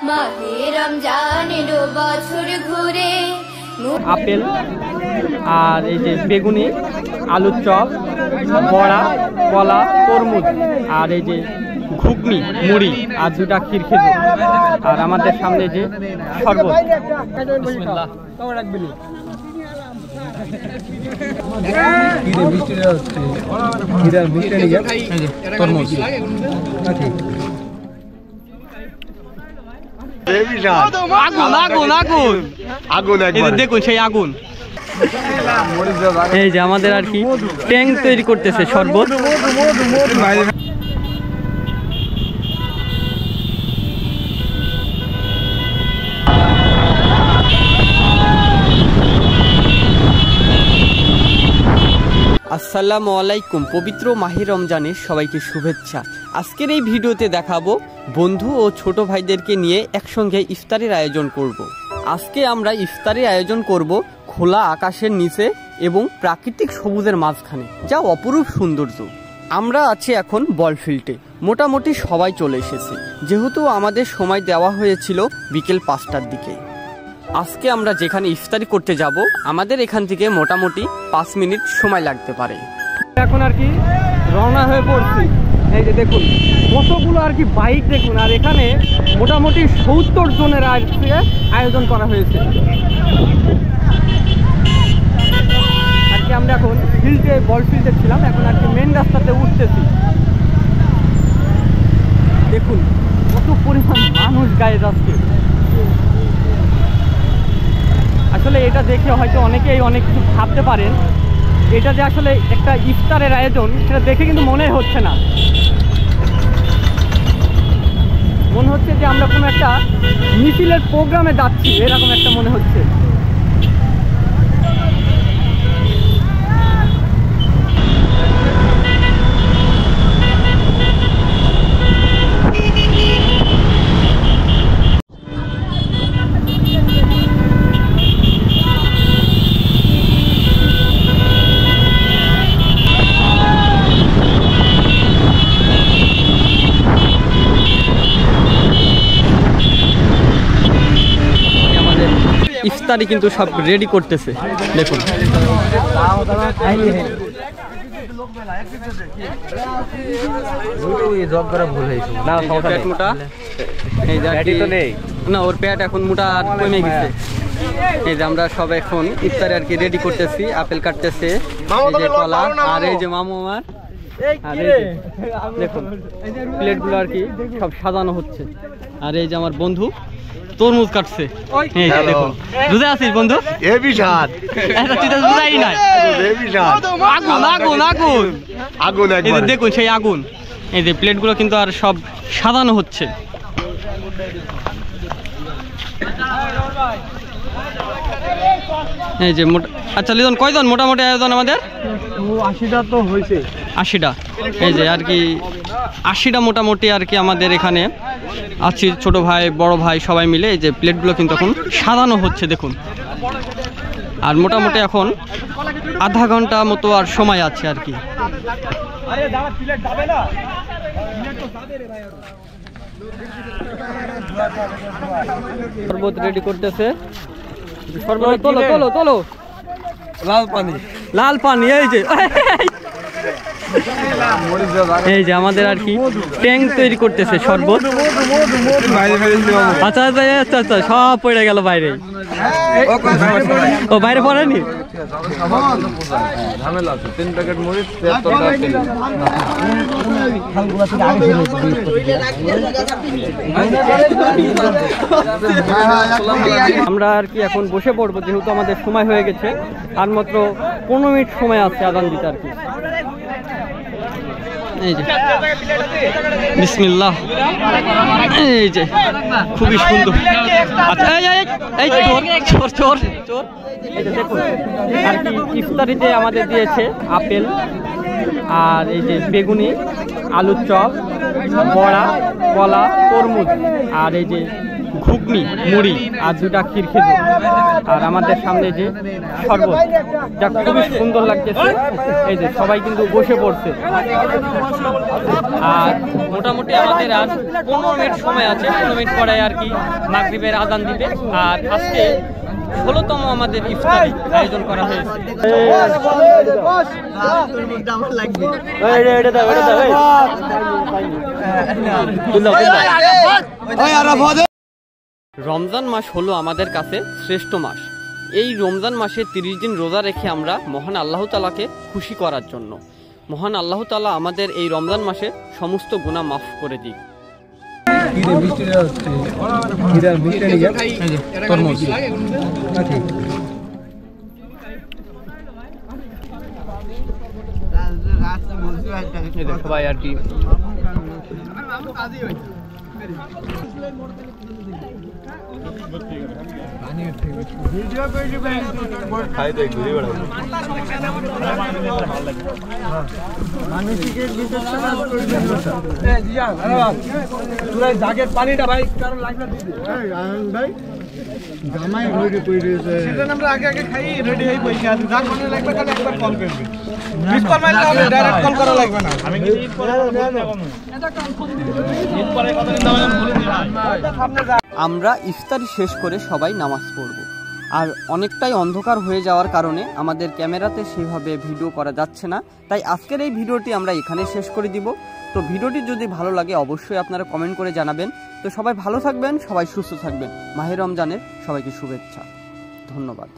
মাহে রমজানের বছর ঘুরে আপেল আর এই যে বেগুনি, আলুর চপ, বড়া, কলা, তরমুজ আর এই যে ঘুগনি, মুড়ি আর দুটা ক্ষীর খেজুর আর আমাদের সামনে যে শরবত। বিসমিল্লাহ। দেখুন সেই আগুন, এই যে আমাদের আর কি ট্যাঙ্ক তৈরি করতেছে শরবত। আসসালামু আলাইকুম, পবিত্র মাহে রমজানের সবাইকে শুভেচ্ছা। আজকের এই ভিডিওতে দেখাবো বন্ধু ও ছোট ভাইদেরকে নিয়ে একসঙ্গে ইফতারের আয়োজন করব। আজকে আমরা ইফতারের আয়োজন করব খোলা আকাশের নিচে এবং প্রাকৃতিক সবুজের মাঝখানে, যা অপরূপ সৌন্দর্য। আমরা আছি এখন বল ফিল্ডে, মোটামুটি সবাই চলে এসেছে, যেহেতু আমাদের সময় দেওয়া হয়েছিল বিকেল 5টার দিকে। আজকে আমরা যেখানে ইফতারি করতে যাব, আমাদের এখান থেকে মোটামুটি 5 মিনিট সময় লাগতে পারে। এখন আর কি রওনা হয়ে পড়ছি। এই যে দেখুন কতগুলো আর কি বাইক দেখুন, আর এখানে মোটামুটি 70 জনের আয়োজন করা হয়েছে। আর কি আমরা এখন ফিল্ডে, বল ফিল্ডে ছিলাম, এখন আর কি মেন রাস্তাতে উঠতেছি। দেখুন কত পরিমাণ মানুষ গায়ে যাচ্ছে। আসলে এটা দেখে হয়তো অনেকেই অনেক কিছু ভাবতে পারেন, এটা যে আসলে একটা ইফতারের আয়োজন সেটা দেখে কিন্তু মনে হচ্ছে না। মনে হচ্ছে যে আমরা কোনো একটা মিছিলের প্রোগ্রামে যাচ্ছি, এরকম একটা মনে হচ্ছে। ইফতারি কিন্তু সব রেডি করতেছে, দেখুন। না, ওর পেট এখন মোটা আর কমে গেছে। এই যে আমরা সব এখন ইফতারি আর কি রেডি করতেছি, আপেল কাটতেছে, এই যে কলা, আর এই যে মামু আমার, আর এই যে দেখুন প্লেটগুলো আর কি সব সাজানো হচ্ছে। আর এই যে আমার বন্ধু তরমুজ কাটছে, এই যে দেখুন। বুঝে আছিস বন্ধু? তুই তো বুঝাই নাই। আগুন আগুন আগুন আগুন, এই যে দেখুন সেই আগুন। এই যে প্লেটগুলো কিন্তু আর সব সাজানো হচ্ছে। এই যে আচ্ছা লিজন, কয়জন মোটামুটি আয়োজন আমাদের? 80টা তো হয়েছে। 80টা, এই যে আর কি 80টা মোটামুটি আর কি আমাদের এখানে আছি, ছোট ভাই বড় ভাই সবাই মিলে। এই যে প্লেটগুলো কিন্তু এখন সাজানো হচ্ছে, দেখুন। আর মোটামুটি এখন আধা ঘন্টা মতো আর সময় আছে আর কি। শরবত রেডি করতেছে, শরবত তোলো তোলো তোলো। লাল পানি, লাল পানি, এই যে এই যে আমাদের আর কি ট্যাঙ্ক তৈরি করতেছে শরবত। আচ্ছা আচ্ছা আচ্ছা আচ্ছা, সব পড়ে গেল বাইরে। ও বাইরে পড়েনি। আমরা আর কি এখন বসে পড়বো, যেহেতু আমাদের সময় হয়ে গেছে, আর মাত্র 15 মিনিট সময় আছে আজান দিতে আর কি। এই যে বিসমিল্লাহ, এই যে খুবই সুন্দর। আচ্ছা এই চোর চোর চোর চোর। এই যে দেখুন আর কি ইফতারিতে আমাদের দিয়েছে আপেল আর এই যে বেগুনি, আলুর চপ, বড়া, কলা, তরমুজ আর এই যে ঘুগনি মুড়ি আর 2টা ক্ষীর খেজুর, আর আমাদের সামনে যে শরবত, যা খুবই সুন্দর লাগতেছে। এই যে সবাই কিন্তু বসে পড়ছে। আর মোটামুটি আমাদের আর 15 মিনিট সময় আছে, 15 মিনিট পরে আর কি মাগরিবের আজান দিবে। আর আজকে 16তম আমাদের ইফতারি আয়োজন করা হয়েছে। রমজান মাস হলো আমাদের কাছে শ্রেষ্ঠ মাস। এই রমজান মাসে 30 দিন রোজা রেখে আমরা মহান আল্লাহ তাআলাকে খুশি করার জন্য, মহান আল্লাহ তাআলা আমাদের এই রমজান মাসে সমস্ত গুনাহ মাফ করে দিক। সবাই আর কি পানিটা ভাই কারণ লাগবে ভাই জামাই রেডি করে দিয়েছে, সেটা আমরা আগে আগে খাই রেডি হই পয়সা আছে। যার মনে লাগবে তাহলে একবার কল করবে, মিস কল মারলে হবে, ডাইরেক্ট কল করা লাগবে না। আমি কি ঈদ পরে ঈদ পরে কথা কিন্তু আমি বলে দিই ভাই। আমরা ইফতারি শেষ করে সবাই নামাজ পড়ব। আর অনেকটাই অন্ধকার হয়ে যাওয়ার কারণে আমাদের ক্যামেরাতে সেভাবে ভিডিও করা যাচ্ছে না, তাই আজকের এই ভিডিওটি আমরা এখানে শেষ করে দিব। তো ভিডিওটি যদি ভালো লাগে অবশ্যই আপনারা কমেন্ট করে জানাবেন। তো সবাই ভালো থাকবেন, সবাই সুস্থ থাকবেন। মাহে রমজানের সবাইকে শুভেচ্ছা, ধন্যবাদ।